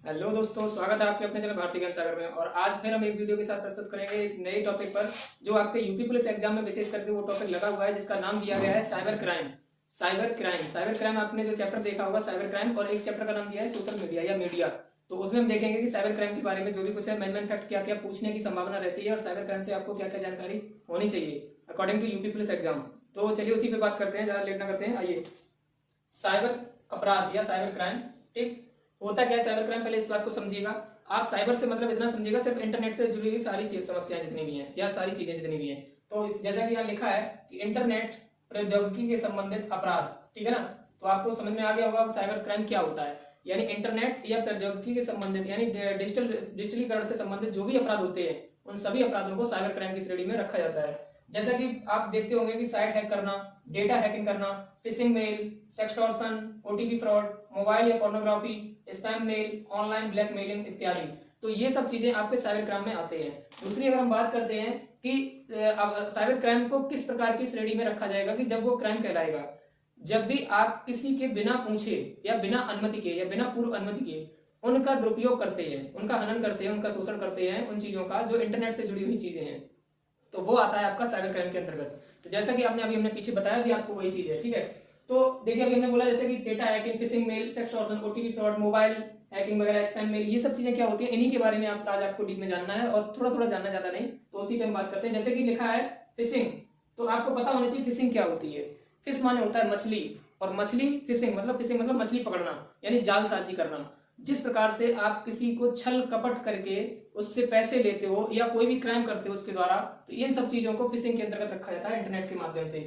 Hello दोस्तों, स्वागत है आपके अपने चैनल भारतीय ज्ञान सागर में। और आज फिर हम एक वीडियो के साथ प्रस्तुत करेंगे एक नए टॉपिक पर, जो आपके यूपी पुलिस एग्जाम में विशेष करके वो टॉपिक लगा हुआ है, जिसका नाम दिया गया है साइबर क्राइम। साइबर क्राइम आपने जो चैप्टर देखा होगा साइबर क्राइम, और एक चैप्टर का नाम दिया है सोशल मीडिया या मीडिया। तो उसमें हम देखेंगे कि साइबर क्राइम के बारे में जो भी कुछ है, मेन फैक्ट क्या क्या पूछने की संभावना रहती है, और साइबर क्राइम से आपको क्या क्या जानकारी होनी चाहिए according to UP police exam. तो चलिए उसी पे बात करते हैं, ज्यादा लेट ना करते हैं। आइए, साइबर अपराध या साइबर क्राइम, ठीक होता क्या है साइबर क्राइम, पहले इस बात को समझिएगा। आप साइबर से मतलब इतना समझिएगा, सिर्फ इंटरनेट से जुड़ी हुई सारी समस्याएं जितनी भी हैं या सारी चीजें जितनी भी हैं। तो जैसा कि यहाँ लिखा है कि इंटरनेट प्रौद्योगिकी के संबंधित अपराध, ठीक है ना। तो आपको समझ में आ गया होगा साइबर क्राइम क्या होता है। यानी इंटरनेट या प्रौद्योगिकी के संबंधित यानी डिजिटलीकरण से संबंधित जो भी अपराध होते हैं, उन सभी अपराधों को साइबर क्राइम की श्रेणी में रखा जाता है। जैसा कि आप देखते होंगे कि साइट हैक करना, डेटा हैकिंग करना, phishing mail, sextortion, OTP fraud, mobile या pornography, spam mail, online blackmailing इत्यादि। तो ये सब चीजें आपके साइबर क्राइम में आते हैं। दूसरी अगर हम बात करते हैं कि अब साइबर क्राइम को किस प्रकार की श्रेणी में रखा जाएगा कि जब वो क्राइम कहलाएगा, जब भी आप किसी के बिना पूछे या बिना अनुमति के या बिना पूर्व अनुमति के उनका दुरुपयोग करते हैं, उनका हनन करते हैं, उनका शोषण करते हैं, उन चीजों का जो इंटरनेट से जुड़ी हुई चीजें हैं, तो वो आता है आपका साइबर क्राइम के अंतर्गत। तो जैसा कि आपने अभी हमने पीछे बताया भी आपको वही चीज है, ठीक है। तो देखिए अभी हमने बोला जैसे कि data hacking, phishing mail, sextortion, OTP fraud, mobile hacking वगैरह, स्पैम मेल, ये सब चीजें क्या होती है, इन्हीं के बारे में आज आपको डीप में जानना है, और थोड़ा थोड़ा जानना, ज्यादा नहीं। तो उसी पे हम बात करते हैं। जैसे कि लिखा है फिशिंग, तो आपको पता होना चाहिए फिशिंग क्या होती है। फिश माने होता है मछली, और मछली फिशिंग मतलब मछली पकड़ना, यानी जालसाजी करना। जिस प्रकार से आप किसी को छल कपट करके उससे पैसे लेते हो या कोई भी क्राइम करते हो उसके द्वारा, तो इन सब चीजों को फिशिंग के अंतर्गत रखा जाता है इंटरनेट के माध्यम से।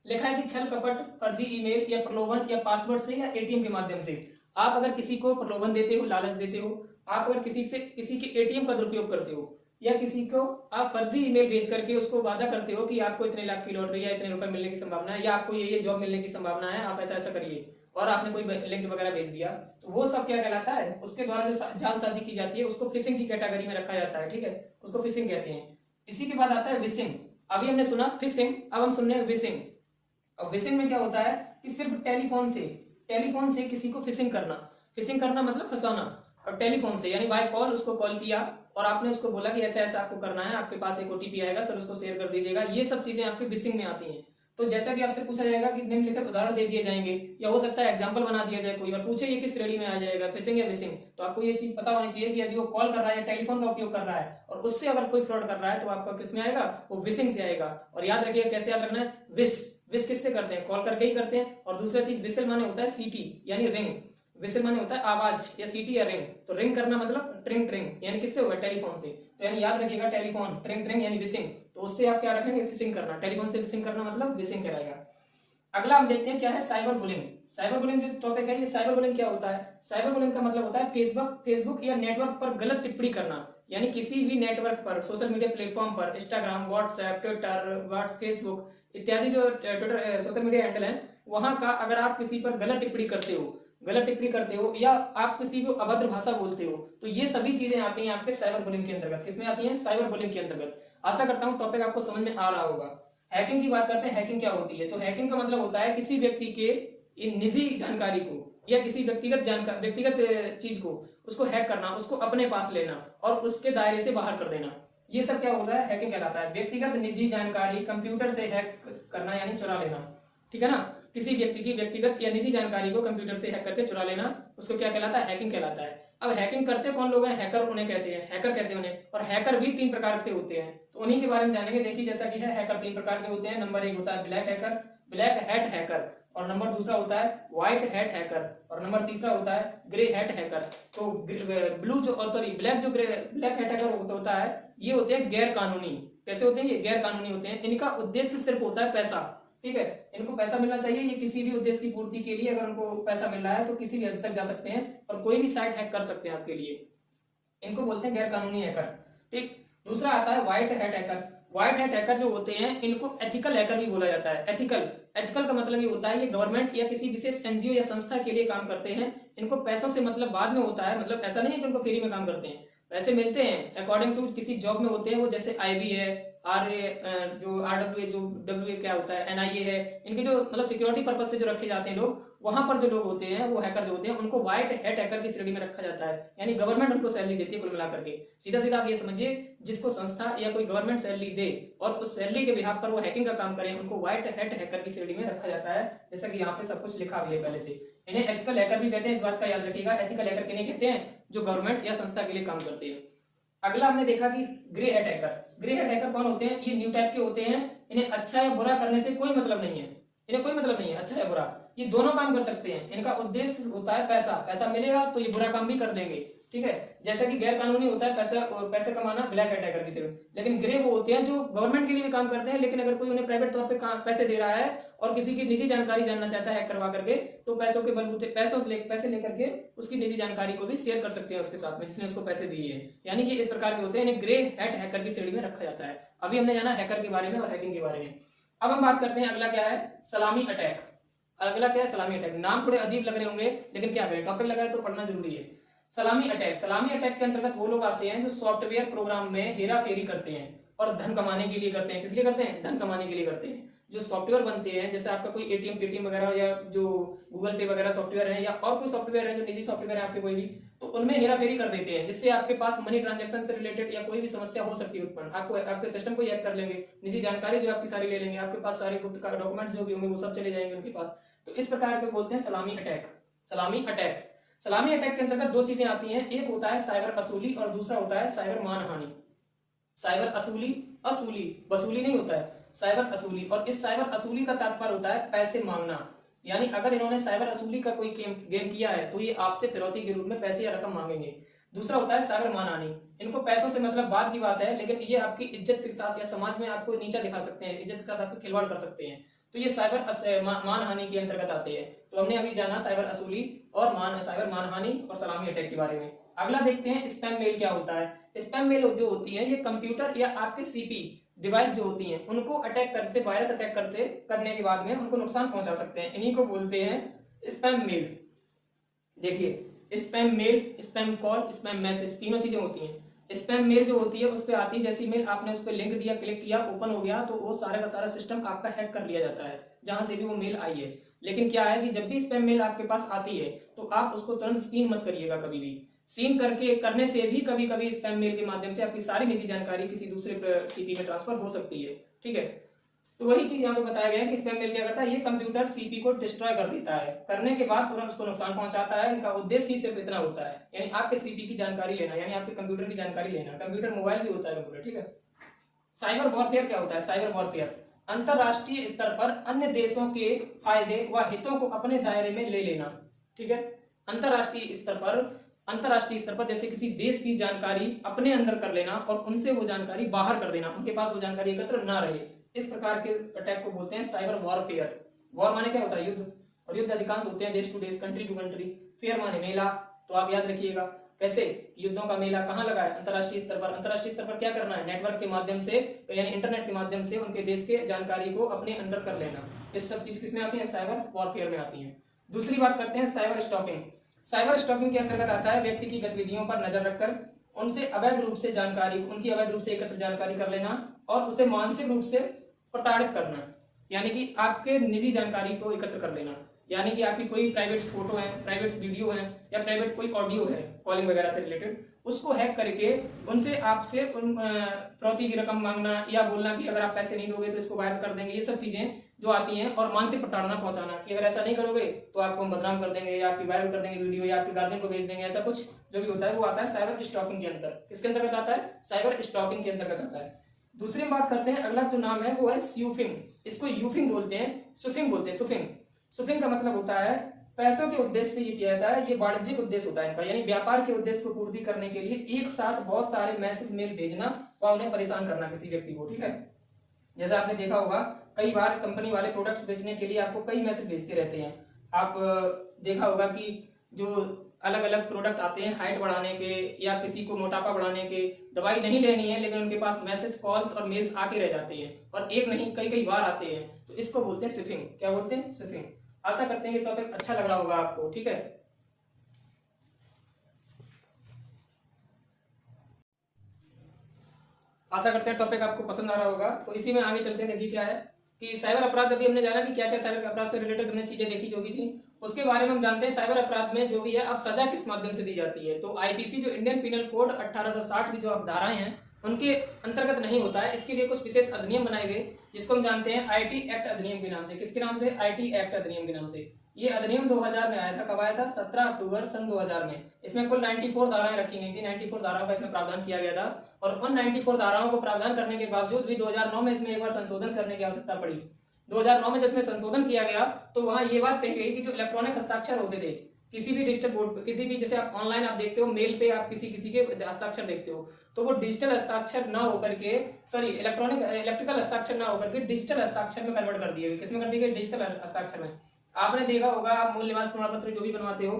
लिखा है कि छल कपट, फर्जी ईमेल या प्रलोभन या पासवर्ड से या एटीएम के माध्यम से। आप अगर किसी को प्रलोभन देते हो, लालच देते हो, आप अगर किसी के एटीएम का दुरुपयोग करते हो, या किसी को आप फर्जी ईमेल भेज करके उसको वादा करते हो कि आपको इतने लाख की लॉटरी या इतने रुपए मिलने की संभावना है, या आपको ये जॉब मिलने की संभावना है, आप ऐसा ऐसा करिए, और आपने कोई लिंक वगैरह भेज दिया, तो वो सब क्या कहलाता है, उसके द्वारा जो जालसाजी की जाती है उसको फिशिंग की कैटेगरी में रखा जाता है, ठीक है। उसको फिशिंग कहते हैं। इसी के बाद आता है विशिंग। अभी हमने सुना फिशिंग, अब हम सुन रहे हैं विशिंग। अब विशिंग में क्या होता है कि सिर्फ टेलीफोन से किसी को फिशिंग करना मतलब फंसाना। और टेलीफोन से यानी बाय कॉल उसको कॉल किया और आपने उसको बोला कि ऐसा ऐसा आपको करना है, आपके पास एक ओटीपी आएगा सर, उसको शेयर कर दीजिएगा। ये सब चीजें आपके विशिंग में आती हैं। तो जैसा कि आपसे पूछा जाएगा कि निम्नलिखित उदाहरण दे दिए जाएंगे, या हो सकता है एग्जांपल बना दिया जाए कोई और पूछे ये किस श्रेणी में आ जाएगा, फिशिंग या विशिंग। तो आपको ये चीज पता होनी चाहिए कि यदि वो कॉल कर रहा है या टेलीफोन का उपयोग कर रहा है और उससे अगर कोई फ्रॉड कर रहा है, तो आपका किस में आएगा, वो विशिंग से आएगा। और याद रखिए कैसे याद रखना है, विश किससे करते हैं, कॉल करके ही करते हैं। और दूसरा चीज विशल माने होता है सीटी यानी रिंग, विशल माने होता है आवाज या सीटी या रिंग। तो रिंग करना मतलब ट्रिंग ट्रिंग, यानी किससे होगा, टेलीफोन से। तो यानी याद रखिएगा टेलीफोन, ट्रिंग ट्रिंग यानी विशिंग। तो उससे आप क्या रखेंगे, फिशिंग करना। टेलीफोन से फिशिंग करना मतलब विशिंग कहलाएगा। अगला हम देखते हैं क्या है साइबर बुलिंग। साइबर बुलिंग जो टॉपिक है, ये साइबर बुलिंग क्या होता है, साइबर बुलिंग का मतलब होता है फेसबुक या नेटवर्क पर गलत टिप्पणी करना। यानी किसी भी नेटवर्क पर, सोशल मीडिया प्लेटफॉर्म पर, इंस्टाग्राम, व्हाट्सएप, ट्विटर, फेसबुक इत्यादि जो ट्विटर सोशल मीडिया हैंडल है, वहां का अगर आप किसी पर गलत टिप्पणी करते हो या आप किसी को अभद्र भाषा बोलते हो, तो ये सभी चीजें आती हैं आपके साइबर बुलिंग के अंतर्गत। किसमें आती हैं, साइबर बुलिंग के अंतर्गत। आशा करता हूं टॉपिक आपको समझ में आ रहा होगा। हैकिंग की बात करते हैं, हैकिंग क्या होती है। तो हैकिंग का मतलब होता है किसी व्यक्ति के निजी जानकारी को या किसी व्यक्तिगत चीज को उसको हैक करना, उसको अपने पास लेना और उसके दायरे से बाहर कर देना। ये सब क्या होता है, हैकिंग कहलाता है। व्यक्तिगत निजी जानकारी कंप्यूटर से हैक करना यानी चुरा लेना, ठीक है ना। किसी व्यक्ति की व्यक्तिगत या निजी जानकारी को कंप्यूटर से हैक करके चुरा लेना, उसको क्या कहलाता है, हैकिंग कहलाता है। अब हैकिंग करते कौन लोग हैं, हैकर उन्हें कहते हैं, हैकर कहते हैं उन्हें। और हैकर भी 3 प्रकार से होते हैं, तो उन्हीं के बारे में जानेंगे। देखिए जैसा कि है, हैकर 3 प्रकार के होते हैं। नंबर 1 होता है ब्लैक हैट हैकर, और नंबर दूसरा होता है व्हाइट हैट हैकर, और नंबर तीसरा होता है ग्रे हैट हैकर। तो ब्लैक हैट हैकर होता है, ये होते हैं गैर कानूनी। कैसे होते हैं ये, गैर कानूनी होते हैं। इनका उद्देश्य सिर्फ होता है पैसा, ठीक है। इनको पैसा मिलना चाहिए, ये किसी भी उद्देश्य की पूर्ति के लिए अगर उनको पैसा मिल रहा है तो किसी भी हद तक जा सकते हैं और कोई भी साइट हैक कर सकते हैं आपके लिए। इनको बोलते हैं गैर कानूनी हैकर, ठीक। दूसरा आता है white hat hacker. White hat hacker जो होते हैं इनको एथिकल हैकर भी बोला जाता है। एथिकल का मतलब ये होता है ये गवर्नमेंट या किसी विशेष एनजीओ या संस्था के लिए काम करते हैं। इनको पैसों से मतलब बाद में होता है, मतलब ऐसा नहीं है कि उनको फ्री में काम करते हैं, पैसे मिलते हैं अकॉर्डिंग टू किसी जॉब में होते हैं वो, जैसे आईबी है, जो RWA, जो WA क्या होता है, NIA है, इनके जो मतलब सिक्योरिटी पर्पज से जो रखे जाते हैं लोग, वहां पर जो लोग होते हैं वो हैकर जो होते हैं उनको व्हाइट हैट हैकर की श्रेणी में रखा जाता है। यानी गवर्नमेंट उनको सैलरी देती है कुल मिलाकर के। सीधा सीधा आप ये समझिए, जिसको संस्था या कोई गवर्नमेंट सैलरी दे और उस सैलरी के बिहाफ पर वो हैकिंग का काम करें, उनको व्हाइट हैट हैकर की श्रेणी में रखा जाता है। जैसा कि यहाँ पे सब कुछ लिखा भी है पहले से। इन्हें एथिकल हैकर भी कहते हैं, इस बात का याद रखिएगा। एथिकल हैकर किन्हें कहते हैं? जो गवर्नमेंट या संस्था के लिए काम करते हैं। अगला हमने देखा कि grey hat hacker. Grey hat hacker कौन होते हैं? ये न्यू टाइप के होते हैं। इन्हें अच्छा या बुरा करने से कोई मतलब नहीं है। इन्हें कोई मतलब नहीं है अच्छा या बुरा, ये दोनों काम कर सकते हैं। इनका उद्देश्य होता है पैसा, पैसा मिलेगा तो ये बुरा काम भी कर देंगे, ठीक है। जैसा कि गैर कानूनी होता है पैसे कमाना, ब्लैक हैट हैकर की सिर्फ। लेकिन ग्रे वो होते हैं जो गवर्नमेंट के लिए भी काम करते हैं, लेकिन अगर कोई उन्हें प्राइवेट तौर पे पैसे दे रहा है और किसी की निजी जानकारी जानना चाहता है हैक करवा करके, तो पैसों के बलबूते पैसे लेकर के उसकी निजी जानकारी को भी शेयर कर सकते हैं उसके साथ में जिसने उसको पैसे दिए हैं। यानी कि इस प्रकार के होते हैं। इन्हें ग्रे हैट हैकर की श्रेणी में रखा जाता है। अभी हमने जाना हैकर के बारे में और हैकिंग के बारे में। अब हम बात करते हैं अगला क्या है, सलामी अटैक। अगला क्या है, सलामी अटैक। नाम थोड़े अजीब लग रहे होंगे, लेकिन क्या करें, टॉपिक लगा है तो पढ़ना जरूरी है। सलामी अटैक। सलामी अटैक के अंतर्गत वो लोग आते हैं जो सॉफ्टवेयर प्रोग्राम में हेरा फेरी करते हैं और धन कमाने के लिए करते हैं। किस लिए करते हैं? धन कमाने के लिए करते हैं। जो सॉफ्टवेयर बनते हैं, जैसे आपका कोई एटीएम पेटीएम वगैरह या जो गूगल पे वगैरह सॉफ्टवेयर है या और कोई सॉफ्टवेयर है जो निजी सॉफ्टवेयर है आपके कोई भी, तो उनमें हेरा फेरी कर देते हैं, जिससे आपके पास मनी ट्रांजैक्शन से रिलेटेड या कोई भी समस्या हो सकती है उत्पन्न। आपको आपके सिस्टम को हैक कर लेंगे, निजी जानकारी जो आपकी सारी ले लेंगे, आपके पास सारे गुप्त डॉक्यूमेंट्स जो भी होंगे वो सब चले जाएंगे उनके पास। तो इस प्रकार के बोलते हैं सलामी अटैक। सलामी अटैक। सलामी अटैक के अंतर्गत दो चीजें आती हैं, एक होता है साइबर असूली और दूसरा होता है साइबर मानहानि। साइबर असूली, असूली वसूली नहीं होता है, साइबर असूली। और इस साइबर असूली का तात्पर्य होता है पैसे मांगना। यानी अगर इन्होंने साइबर असूली का कोई गेम किया है तो ये आपसे फिरौती के रूप में पैसे या रकम मांगेंगे। दूसरा होता है साइबर मानहानि। इनको पैसों से मतलब बाद की बात है, लेकिन ये आपकी इज्जत के साथ या समाज में आपको नीचा दिखा सकते हैं, इज्जत के साथ आपको खिलवाड़ कर सकते हैं। तो ये साइबर मानहानि के अंतर्गत आते हैं। तो हमने अभी जाना साइबर असूली और साइबर मानहानि और सलामी अटैक के बारे में। अगला देखते हैं स्पैम मेल क्या होता है। स्पैम मेल जो होती है ये कंप्यूटर या आपके सीपी डिवाइस जो होती हैं उनको अटैक करने से, वायरस अटैक करने के बाद में उनको नुकसान पहुंचा सकते हैं। इन्हीं को बोलते हैं स्पैम मेल। देखिए spam mail, spam call, spam message, तीनों चीजें होती हैं। स्पैम मेल जो होती है उस पर आती है, जैसी मेल आपने उस पर लिंक दिया, क्लिक किया, ओपन हो गया, तो वो सारा का सारा सिस्टम आपका हैक कर लिया जाता है जहां से भी वो मेल आई है। लेकिन क्या है कि जब भी स्पैम मेल आपके पास आती है तो आप उसको तुरंत सीन मत करिएगा कभी भी। सीन करने से भी कभी कभी स्पैम मेल के माध्यम से आपकी सारी निजी जानकारी किसी दूसरे सीपी में ट्रांसफर हो सकती है, ठीक है। तो वही चीज यहाँ पे बताया गया है कि स्पैम मेल क्या करता है, ये कंप्यूटर सीपी को डिस्ट्रॉय कर देता है, करने के बाद तुरंत उसको नुकसान पहुंचाता है। इनका उद्देश्य ही सिर्फ इतना होता है, यानी आपके सीपी की जानकारी लेना, यानी आपके कंप्यूटर की जानकारी लेना। कंप्यूटर मोबाइल भी होता है कंप्यूटर, ठीक है। साइबर वॉरफेयर क्या होता है? साइबर वॉरफेयर अंतरराष्ट्रीय स्तर पर अन्य देशों के फायदे व हितों को अपने दायरे में ले लेना, ठीक है। अंतरराष्ट्रीय स्तर पर जैसे किसी देश की जानकारी अपने अंदर कर लेना और उनसे वो जानकारी बाहर कर देना, उनके पास वो जानकारी एकत्र ना रहे, इस प्रकार के अटैक को बोलते हैं साइबर वॉरफेयर। वॉर माने क्या होता है? युद्ध। और युद्ध अधिकांश होते हैं देश टू देश, कंट्री टू कंट्री। फेयर माने मेला, तो आप याद रखिएगा कैसे, युद्धों का मेला कहाँ लगा है? अंतरराष्ट्रीय स्तर पर। अंतरराष्ट्रीय स्तर पर क्या करना है? नेटवर्क के माध्यम से, यानी इंटरनेट के माध्यम से उनके देश के जानकारी को अपने अंदर कर लेना। इस सब चीज किसमें आती है? साइबर वॉरफेयर में आती है। दूसरी बात करते हैं साइबर स्टॉकिंग। साइबर स्टॉकिंग के अंतर्गत आता है व्यक्ति की गतिविधियों पर नजर रखकर उनसे अवैध रूप से जानकारी, उनकी अवैध रूप से एकत्र जानकारी कर लेना और उसे मानसिक रूप से प्रताड़ित करना, यानी कि आपके निजी जानकारी को एकत्र कर लेना। यानी कि आपकी कोई प्राइवेट फोटो है, प्राइवेट वीडियो है या प्राइवेट कोई ऑडियो है कॉलिंग वगैरह से रिलेटेड, उसको हैक करके उनसे आपसे फिरौती की रकम मांगना या बोलना कि अगर आप पैसे नहीं दोगे तो इसको वायरल कर देंगे, ये सब चीजें जो आती हैं। और मानसिक प्रताड़ना पहुंचाना कि अगर ऐसा नहीं करोगे तो आपको हम बदनाम कर देंगे या आपकी वायरल कर देंगे वीडियो या आपके गार्जियन को भेज देंगे, ऐसा कुछ जो भी होता है वो आता है साइबर स्टॉकिंग के अंदर। किसके अंतर्गत आता है? साइबर स्टॉकिंग के अंतर्गत आता है। दूसरी बात करते हैं, अगला जो नाम है वो है स्यूफिंग। इसको यूफिंग बोलते हैं, सुफिंग बोलते हैं। सुफिंग, सुफिंग का मतलब होता है पैसों के उद्देश्य से ये किया जाता है, ये वाणिज्यिक उद्देश्य होता है इनका, यानी व्यापार के उद्देश्य को पूर्ति करने के लिए एक साथ बहुत सारे मैसेज मेल भेजना और उन्हें परेशान करना किसी व्यक्ति को, ठीक है। जैसा आपने देखा होगा कई बार कंपनी वाले प्रोडक्ट्स बेचने के लिए आपको कई मैसेज भेजते रहते हैं। आप देखा होगा कि जो अलग अलग प्रोडक्ट आते हैं हाइट बढ़ाने के या किसी को मोटापा बढ़ाने के, दवाई नहीं लेनी है लेकिन उनके पास मैसेज, कॉल्स और मेल्स आके रह जाते हैं और एक नहीं कई बार आते हैं, तो इसको बोलते हैं स्पिफिंग। क्या बोलते हैं? स्पिफिंग। आशा करते हैं ये टॉपिक अच्छा लग रहा होगा आपको, ठीक है। आशा करते हैं टॉपिक आपको पसंद आ रहा होगा। तो इसी में आगे चलते हैं। देखिए क्या है कि साइबर अपराध, अभी हमने जाना कि क्या क्या साइबर अपराध से रिलेटेड हमने चीजें देखी जो भी थी, उसके बारे में हम जानते हैं। साइबर अपराध में जो भी है अब सजा किस माध्यम से दी जाती है। तो आईपीसी जो इंडियन पिनल कोड 1860 की जो अब धाराएं हैं उनके अंतर्गत नहीं होता है। इसके लिए कुछ विशेष अधिनियम बनाए गए जिसको हम जानते हैं आईटी एक्ट अधिनियम के नाम से। किसके नाम से? आईटी एक्ट अधिनियम के नाम से। ये अधिनियम 2000 में आया था। कब आया था? 17 अक्टूबर सन 2000 में। इसमें कुल 94 धाराएं रखी गई थी। 94 धाराओं का इसमें प्रावधान किया गया था और उन 94 धाराओं को प्रावधान करने के बावजूद भी 2009 में इसमें एक बार संशोधन करने की आवश्यकता पड़ी। 2009 में जिसमें संशोधन किया गया तो वहां ये बात कही गई कि जो इलेक्ट्रॉनिक हस्ताक्षर होते थे किसी भी डिजिटल बोर्ड पे, किसी भी, जैसे आप ऑनलाइन आप देखते हो मेल पे आप किसी किसी के हस्ताक्षर देखते हो, तो वो डिजिटल हस्ताक्षर ना होकर के, सॉरी इलेक्ट्रिकल हस्ताक्षर ना होकर के डिजिटल हस्ताक्षर में कन्वर्ट कर दिए गए। किसमें कर दिए गए? डिजिटल हस्ताक्षर में। आपने देखा होगा, आप मूल निवास प्रमाण पत्र जो भी बनवाते हो,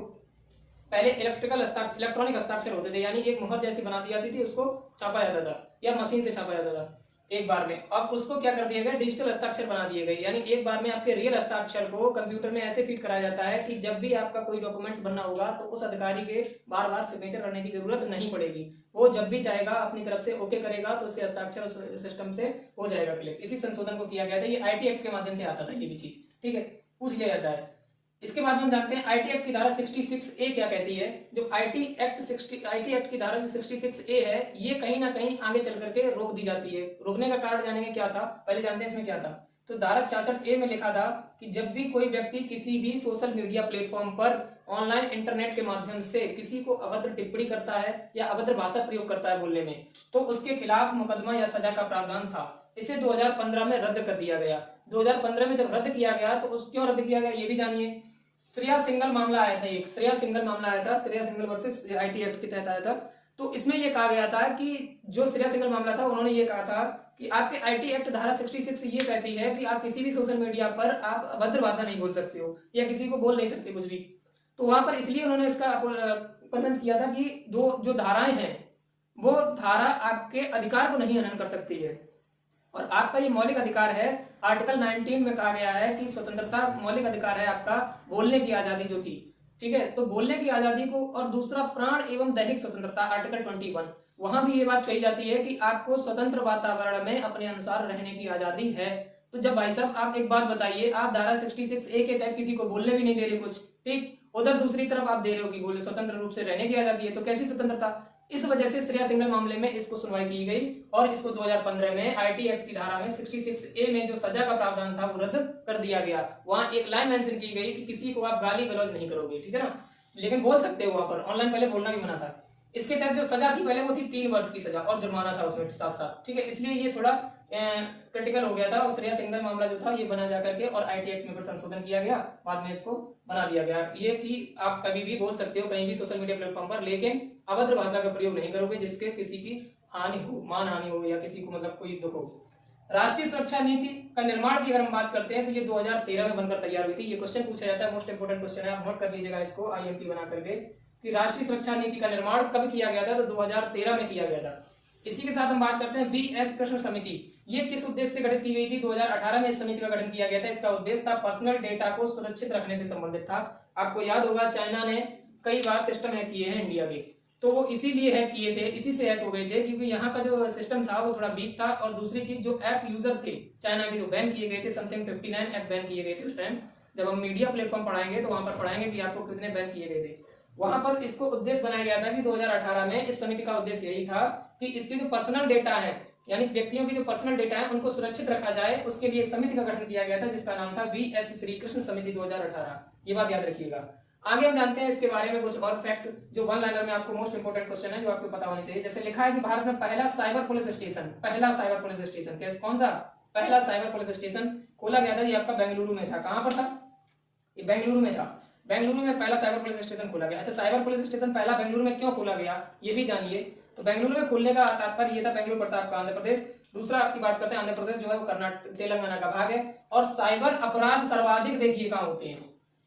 पहले इलेक्ट्रॉनिक हस्ताक्षर होते थे, यानी एक मुहर जैसी बना दी जाती थी, उसको छापा जाता था या मशीन से छापा जाता था एक बार में। अब उसको क्या कर दिया गया? डिजिटल हस्ताक्षर बना दिए गए, यानी एक बार में आपके रियल हस्ताक्षर को कंप्यूटर में ऐसे फीड कराया जाता है कि जब भी आपका कोई डॉक्यूमेंट्स बनना होगा तो उस अधिकारी के बार बार सिग्नेचर करने की जरूरत नहीं पड़ेगी। वो जब भी चाहेगा अपनी तरफ से ओके करेगा तो उसके हस्ताक्षर उस सिस्टम से हो जाएगा क्लिक। इसी संशोधन को किया गया था। ये आईटी एक्ट के माध्यम से आता था ये भी चीज, ठीक है, पूछ लिया जाता है। इसके बाद हम जानते हैं आईटी एक्ट की धारा 66A क्या कहती है। जो आईटी एक्ट की धारा जो 66A है, ये कहीं ना कहीं आगे चल करके रोक दी जाती है। रोकने का कारण जानेंगे क्या था, पहले जानते हैं इसमें क्या था। तो धारा 66A में लिखा था कि जब भी कोई व्यक्ति किसी भी सोशल मीडिया प्लेटफॉर्म पर ऑनलाइन इंटरनेट के माध्यम से किसी को अभद्र टिप्पणी करता है या अभद्र भाषा प्रयोग करता है बोलने में, तो उसके खिलाफ मुकदमा या सजा का प्रावधान था। इसे 2015 में रद्द कर दिया गया। 2015 में जब रद्द किया गया तो क्यों रद्द किया गया ये भी जानिए। श्रेया सिंघल मामला आया था, एक श्रेया सिंघल मामला आया था, Shreya Singhal versus IT act के तहत आया था। तो इसमें यह कहा गया था कि जो श्रेया सिंघल मामला था, उन्होंने ये कहा था कि आपके आईटी एक्ट धारा 66 ये कहती है कि आप किसी भी सोशल मीडिया पर आप अभद्र भाषा नहीं बोल सकते हो या किसी को बोल नहीं सकते कुछ भी। तो वहां पर इसलिए उन्होंने इसका कन्वेंस किया था कि जो धाराएं हैं वो धारा आपके अधिकार को नहीं हनन कर सकती है और आपका ये मौलिक अधिकार है। आर्टिकल 19 में कहा गया है कि स्वतंत्रता मौलिक अधिकार है आपका, बोलने की आजादी जो थी, ठीक है, तो बोलने की आजादी को, और दूसरा प्राण एवं दैहिक स्वतंत्रता आर्टिकल 21, वहां भी ये बात कही जाती है कि आपको स्वतंत्र वातावरण में अपने अनुसार रहने की आजादी है। तो जब भाई साहब आप एक बात बताइए, आप धारा 66A के तहत किसी को बोलने भी नहीं दे रहे कुछ, ठीक, उधर दूसरी तरफ आप दे रहे हो कि बोले स्वतंत्र रूप से रहने की आजादी है, तो कैसी स्वतंत्रता। इस वजह से श्रेया सिंघल मामले में इसको सुनवाई की गई और इसको 2015 में आईटी एक्ट की धारा में 66A में जो सजा का प्रावधान था वो रद्द कर दिया गया। वहां एक लाइन मेंशन की गई कि किसी को आप गाली गलौज नहीं करोगे, ठीक है ना, लेकिन बोल सकते हो वहां पर। ऑनलाइन पहले बोलना भी मना था। इसके तहत जो सजा थी पहले वो थी 3 वर्ष की सजा और जुर्माना था उसमें साथ साथ, ठीक है, इसलिए ये थोड़ा क्रिटिकल हो गया था और श्रेया सिंघल मामला जो था ये बना जाकर के और आईटी एक्ट में फिर संशोधन किया गया, बाद में इसको बना दिया गया ये कि आप कभी भी बोल सकते हो कहीं भी सोशल मीडिया प्लेटफॉर्म पर, लेकिन अभद्र भाषा का प्रयोग नहीं करोगे जिसके किसी की हानि हो, मान हानि हो या किसी को मतलब कोई दुख हो। राष्ट्रीय सुरक्षा नीति का निर्माण की अगर हम बात करते हैं तो ये 2013 में बनकर तैयार हुई थी। ये क्वेश्चन पूछा जाता है, मोस्ट इंपोर्टेंट क्वेश्चन है, आप नोट कर लीजिएगा इसको आईएमपी बना करके कि राष्ट्रीय सुरक्षा नीति का निर्माण कब किया गया था। तो 2013 में किया गया था। इसी के साथ हम बात करते हैं वी.एस. कृष्ण समिति। ये किस उद्देश्य से गठित की गई थी? 2018 में इस समिति का गठन किया गया था। इसका उद्देश्य था पर्सनल डेटा को सुरक्षित रखने से संबंधित था। आपको याद होगा चाइना ने कई बार सिस्टम हैक किए हैं इंडिया के, तो वो इसीलिए हैक किए थे, इसी से हैक हो गए थे क्योंकि यहाँ का जो सिस्टम था वो थोड़ा वीक था। और दूसरी चीज जो ऐप यूजर थे चाइना के जो बैन किए गए थे, समथिंग 59 ऐप बैन किए गए थे उस टाइम। जब हम मीडिया प्लेटफॉर्म पढ़ाएंगे तो वहां पर पढ़ाएंगे कि आपको कितने बैन किए गए थे। वहां पर इसको उद्देश्य बनाया गया था कि 2018 में इस समिति का उद्देश्य यही था कि इसके जो पर्सनल डेटा है यानी व्यक्तियों की जो पर्सनल डेटा है उनको सुरक्षित रखा जाए, उसके लिए एक समिति का गठन किया गया था जिसका नाम था वी.एस. श्री कृष्ण समिति 2018। ये बात याद रखिएगा। आगे हम जानते हैं इसके बारे में कुछ और फैक्ट जो वन लाइनर में आपको मोस्ट इंपोर्टेंट क्वेश्चन है जो आपको पता होनी चाहिए। जैसे लिखा है कि भारत में पहला साइबर पुलिस स्टेशन कौन सा? पहला साइबर पुलिस स्टेशन खोला गया था, ये आपका बेंगलुरु में था। कहां पर था? ये बेंगलुरु में था। बेंगलुरु में पहला साइबर पुलिस स्टेशन खोला गया। अच्छा, साइबर पुलिस स्टेशन पहला बेंगलुरु में क्यों खोला गया ये भी जानिए। तो बेंगलुरु में खोलने का तात्पर्य ये था, बेंगलुरु पड़ता है आपका आंध्र प्रदेश। दूसरा आपकी बात करते हैं, आंध्र प्रदेश जो है वो कर्नाटक तेलंगाना का भाग है। और साइबर अपराध सर्वाधिक देखिए कहाँ होते हैं,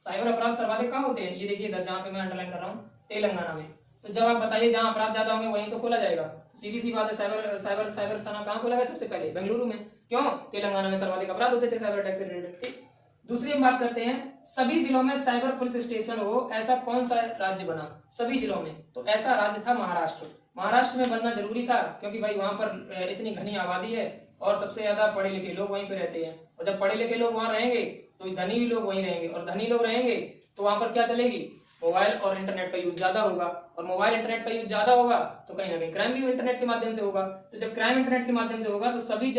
साइबर अपराध सर्वाधिक कहाँ होते हैं, ये देखिए इधर जहाँ पे मैं अंडरलाइन कर रहा हूँ, तेलंगाना में। तो जब आप बताइए जहाँ अपराध ज्यादा होंगे वहीं तो खोला जाएगा। सीधी सी बात है, साइबर थाना कहाँ खोला गया? सबसे पहले बेंगलुरु में। क्यों? तेलंगाना में सर्वाधिक अपराध होते थे साइबर अटैक से रिलेटेड। दूसरी हम बात करते हैं सभी जिलों में साइबर पुलिस स्टेशन हो, ऐसा कौन सा राज्य बना सभी जिलों में? तो ऐसा राज्य था महाराष्ट्र। महाराष्ट्र में बनना जरूरी था क्योंकि भाई वहां पर इतनी घनी आबादी है और सबसे ज्यादा पढ़े लिखे लोग वहीं पे रहते हैं, और जब पढ़े लिखे लोग वहां रहेंगे तो धनी भी लोग वहीं रहेंगे, और धनी लोग रहेंगे तो वहां पर क्या चलेगी? मोबाइल और इंटरनेट का यूज ज्यादा होगा, और मोबाइल इंटरनेट का यूज ज्यादा होगा तो कहीं ना कहीं क्राइम भी इंटरनेट के माध्यम से होगा। तो जब क्राइम इंटरनेट के माध्यम से होगा तो सभी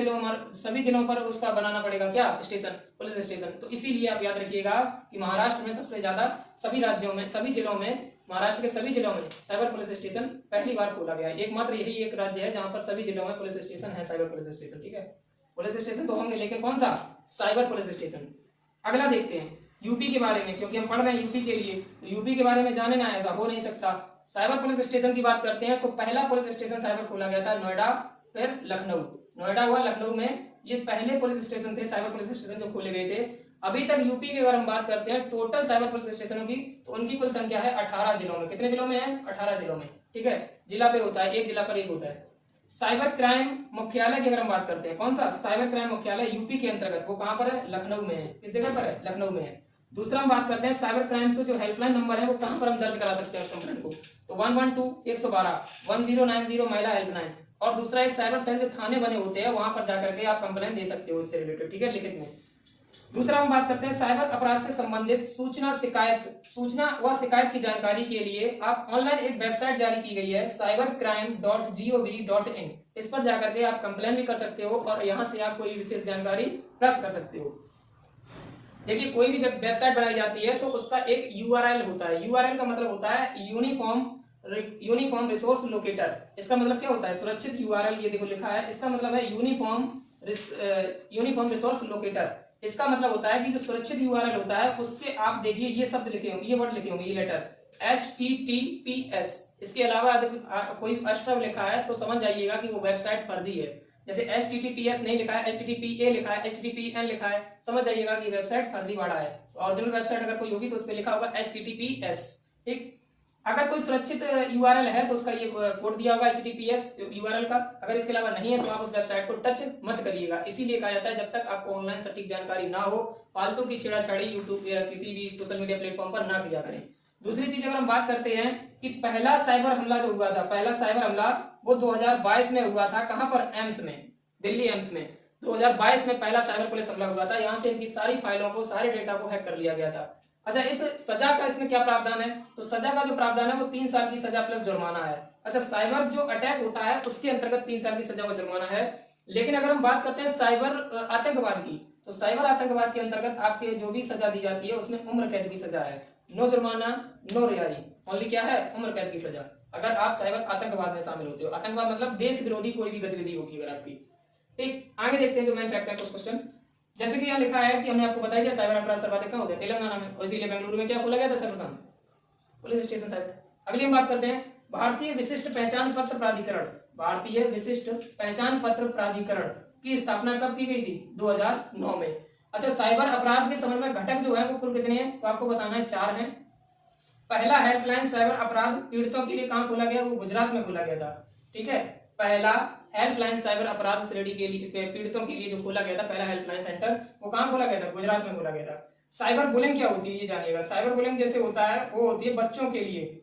जिलों पर उसका बनाना पड़ेगा क्या? Station, police station. तो इसीलिए आप याद रखिएगा कि महाराष्ट्र में सबसे ज्यादा सभी राज्यों में, सभी जिलों में, महाराष्ट्र के सभी जिलों में साइबर पुलिस स्टेशन पहली बार खोला गया है। एकमात्र यही एक राज्य है जहां पर सभी जिलों में पुलिस स्टेशन है, साइबर पुलिस स्टेशन। ठीक है, पुलिस स्टेशन तो होंगे लेकिन कौन सा? Cyber police station. अगला देखते हैं यूपी के बारे में, क्योंकि हम पढ़ रहे हैं यूपी के लिए, तो यूपी के बारे में जाने ना, ऐसा हो नहीं सकता। साइबर पुलिस स्टेशन की बात करते हैं तो पहला पुलिस स्टेशन साइबर खोला गया था नोएडा, फिर लखनऊ। नोएडा हुआ, लखनऊ में, ये पहले पुलिस स्टेशन थे, साइबर पुलिस स्टेशन जो खोले गए थे। अभी तक यूपी के अगर हम बात करते हैं टोटल साइबर पुलिस स्टेशनों की, तो उनकी कुल संख्या है 18 जिलों में। कितने जिलों में है? 18 जिलों में। ठीक है, जिला पे होता है, एक जिला पर एक होता है। साइबर क्राइम मुख्यालय की अगर हम बात करते हैं, कौन सा? साइबर क्राइम मुख्यालय यूपी के अंतर्गत, वो कहां पर है? लखनऊ में है। किस जगह पर है? लखनऊ में है। दूसरा हम बात करते हैं साइबर क्राइम से जो हेल्पलाइन नंबर है वो कहां पर हम दर्ज करा सकते हैं उस कंप्लेंट को? तो 112-112 1090 महिला हेल्पलाइन, और दूसरा एक साइबर सेल जो थाने बने होते हैं वहां पर जाकर के आप कंप्लेंट दे सकते हो इससे रिलेटेड। ठीक है, लिखित में। दूसरा हम बात करते हैं साइबर अपराध से संबंधित सूचना व शिकायत की जानकारी के लिए आप ऑनलाइन एक वेबसाइट जारी की गई है cybercrime.gov.in। इस पर जाकर के आप कंप्लेन भी कर सकते हो और यहाँ से आप कोई विशेष जानकारी प्राप्त कर सकते हो। देखिए, कोई भी वेबसाइट बनाई जाती है तो उसका एक यूआरएल होता है। यूआरएल का मतलब होता है यूनिफॉर्म रिसोर्स लोकेटर। इसका मतलब क्या होता है? सुरक्षित यूआरएल, ये देखो लिखा है, इसका मतलब है यूनिफॉर्म रिसोर्स लोकेटर। इसका मतलब होता है कि जो सुरक्षित यूआरएल होता है उसके आप देखिए ये शब्द लिखे होंगे, ये वर्ड लिखे होंगे, ये लेटर HTTPS। इसके अलावा कोई एक्स्ट्रा लिखा है तो समझ जाइएगा कि वो वेबसाइट फर्जी है। जैसे HTTPS नहीं लिखा है, HTTPA लिखा है, HTTPN लिखा है, समझ जाइएगा कि वेबसाइट फर्जीवाड़ा है। ओरिजिनल वेबसाइट अगर कोई होगी तो उस पर लिखा होगा HTTPS। ठीक, अगर कोई सुरक्षित यूआरएल है तो उसका ये कोड दिया होगा HTTPS यूआरएल का। अगर इसके अलावा नहीं है तो आप उस वेबसाइट को टच मत करिएगा। इसीलिए कहा जाता है जब तक आपको ऑनलाइन सटीक जानकारी ना हो, फालतू की छेड़ाछाड़ी यूट्यूब या किसी भी सोशल मीडिया प्लेटफॉर्म पर ना किया करें। दूसरी चीज अगर हम बात करते हैं कि पहला साइबर हमला जो हुआ था, पहला साइबर हमला वो 2022 में हुआ था। कहां पर? एम्स में, दिल्ली एम्स में 2022 में पहला साइबर पुलिस हमला हुआ था। यहाँ से इनकी सारी फाइलों को, सारे डेटा को हैक कर लिया गया था। अच्छा, इस सजा का इसमें क्या प्रावधान है? तो सजा का जो प्रावधान है वो 3 साल की सजा प्लस जुर्माना है। अच्छा, साइबर जो अटैक होता है उसके अंतर्गत 3 साल की सजा व जुर्माना है। लेकिन अगर हम बात करते हैं साइबर आतंकवाद की, तो साइबर आतंकवाद के अंतर्गत आपके जो भी सजा दी जाती है उसमें उम्र कैद की सजा है। नो जुर्माना, नो रिहाई, ओनली क्या है? उम्र कैद की सजा, अगर आप साइबर आतंकवाद में शामिल होते हो। आतंकवाद मतलब देश विरोधी कोई भी गतिविधि होगी अगर आपकी। ठीक, आगे देखते हैं जो मेन फैक्ट है कुछ क्वेश्चन। जैसे कि यहाँ लिखा है कि हमने आपको बताया कि साइबर अपराध सर्वाधिक कहाँ होते हैं? तेलंगाना में, और इसीलिए बेंगलुरु में क्या खोला गया था? सर्वप्रथम पुलिस स्टेशन साइबर। अगली हम बात करते हैं भारतीय विशिष्ट पहचान पत्र प्राधिकरण। भारतीय विशिष्ट पहचान पत्र प्राधिकरण की स्थापना कब की गई थी? 2009 में। अच्छा, साइबर अपराध के समन्वय घटक जो है वो कुल कितने हैं? तो आपको बताना है 4 हैं। पहला हेल्पलाइन साइबर अपराध पीड़ितों के लिए कहाँ खोला गया? वो गुजरात में खोला गया था। ठीक है, पहला हेल्पलाइन साइबर अपराध श्रेणी के लिए पीड़ितों के लिए जो खोला गया था पहला हेल्पलाइन सेंटर, वो कहां खोला गया था? गुजरात में खोला गया था। साइबर बुलिंग क्या होती है ये जानिएगा। साइबर बुलिंग जैसे होता है वो होती है बच्चों के लिए,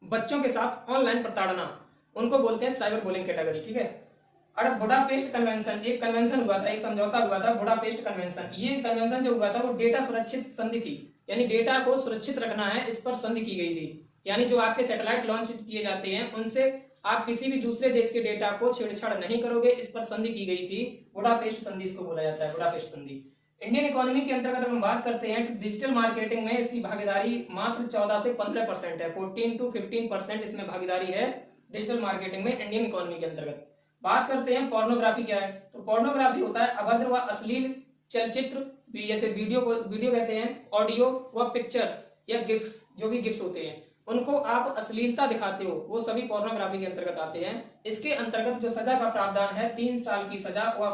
बच्चों के साथ ऑनलाइन प्रताड़ना, उनको बोलते हैं साइबर बुलिंग कैटेगरी। ठीक है, और बुडापेस्ट कन्वेंशन, एक कन्वेंशन हुआ था, एक समझौता हुआ था, बुडापेस्ट कन्वेंशन। ये कन्वेंशन जो हुआ था वो डेटा सुरक्षित संधि थी, यानी डेटा को सुरक्षित रखना है, इस पर संधि की गई थी। यानी जो आपके सैटेलाइट लॉन्च किए जाते हैं उनसे आप किसी भी दूसरे देश के डेटा को छेड़छाड़ नहीं करोगे, इस पर संधि की गई थी। बुडापेस्ट संधि इसको बोला जाता है, बुडापेस्ट संधि। इंडियन इकोनॉमी के अंतर्गत हम बात करते हैं कि डिजिटल मार्केटिंग में इसकी भागीदारी मात्र 14 से 15% है। 14 to 15% इसमें भागीदारी है डिजिटल मार्केटिंग में इंडियन इकोनॉमी के अंतर्गत। बात करते हैं पोर्नोग्राफी क्या है, तो पोर्नोग्राफी होता है अभद्र व अश्लील चलचित्र, जैसे वीडियो कहते हैं, ऑडियो व पिक्चर्स या गिफ्ट्स, जो भी गिफ्ट्स होते हैं उनको आप अश्लीलता दिखाते हो, वो सभी पोर्नोग्राफी के अंतर्गत आते हैं। इसके अंतर्गत जो सजा का प्रावधान है 3 साल की सजा व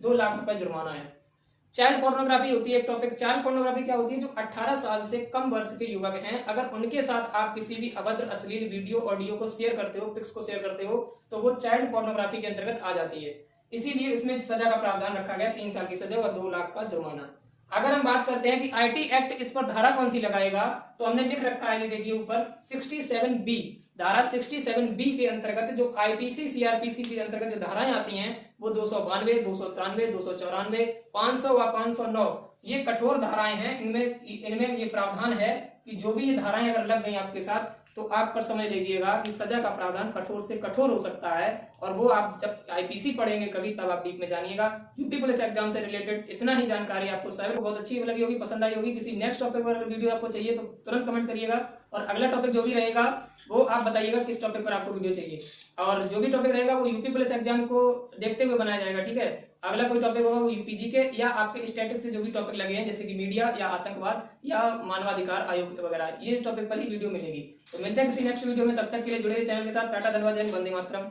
2 लाख रुपए जुर्माना है। चाइल्ड पोर्नोग्राफी होती है एक टॉपिक। चाइल्ड पोर्नोग्राफी क्या होती है? जो 18 साल से कम वर्ष के युवक हैं, अगर उनके साथ आप किसी भी अभद्र अश्लील वीडियो ऑडियो को शेयर करते हो, पिक्स को शेयर करते हो, तो वो चाइल्ड पोर्नोग्राफी के अंतर्गत आ जाती है। इसीलिए इसमें सजा का प्रावधान रखा गया 3 साल की सजा व 2 लाख का जुर्माना। अगर हम बात करते हैं कि आईटी एक्ट इस पर धारा कौन सी लगाएगा, तो हमने लिख रखा है, देखिए ऊपर 67B, धारा 67B के अंतर्गत जो आईपीसी सीआरपीसी के अंतर्गत जो धाराएं आती हैं वो 292, 293, 294, 500 व 509 ये कठोर धाराएं हैं। इनमें ये प्रावधान है कि जो भी ये धाराएं अगर लग गई आपके साथ तो आप पर समझ लीजिएगा कि सजा का प्रावधान कठोर से कठोर हो सकता है। और वो आप जब आईपीसी पढ़ेंगे कभी तब आप डीप में जानिएगा। यूपी पुलिस एग्जाम से रिलेटेड इतना ही जानकारी आपको साइबर को बहुत अच्छी लगी होगी, पसंद आई होगी। किसी नेक्स्ट टॉपिक पर वीडियो आपको चाहिए तो तुरंत कमेंट करिएगा, और अगला टॉपिक जो भी रहेगा वो आप बताइएगा किस टॉपिक पर आपको वीडियो चाहिए, और जो भी टॉपिक रहेगा वो यूपी पुलिस एग्जाम को देखते हुए बनाया जाएगा, ठीक है। अगला कोई टॉपिक होगा वो यूपीजी के या आपके स्टैटिक से जो भी टॉपिक लगे हैं, जैसे कि मीडिया या आतंकवाद या मानवाधिकार आयोग वगैरह, ये टॉपिक पर ही वीडियो मिलेगी। तो मिलते हैं किसी नेक्स्ट वीडियो में, तब तक के लिए जुड़े रहिए चैनल के साथ। टाटा, धन्यवाद, जय हिंद, वंदे मातरम।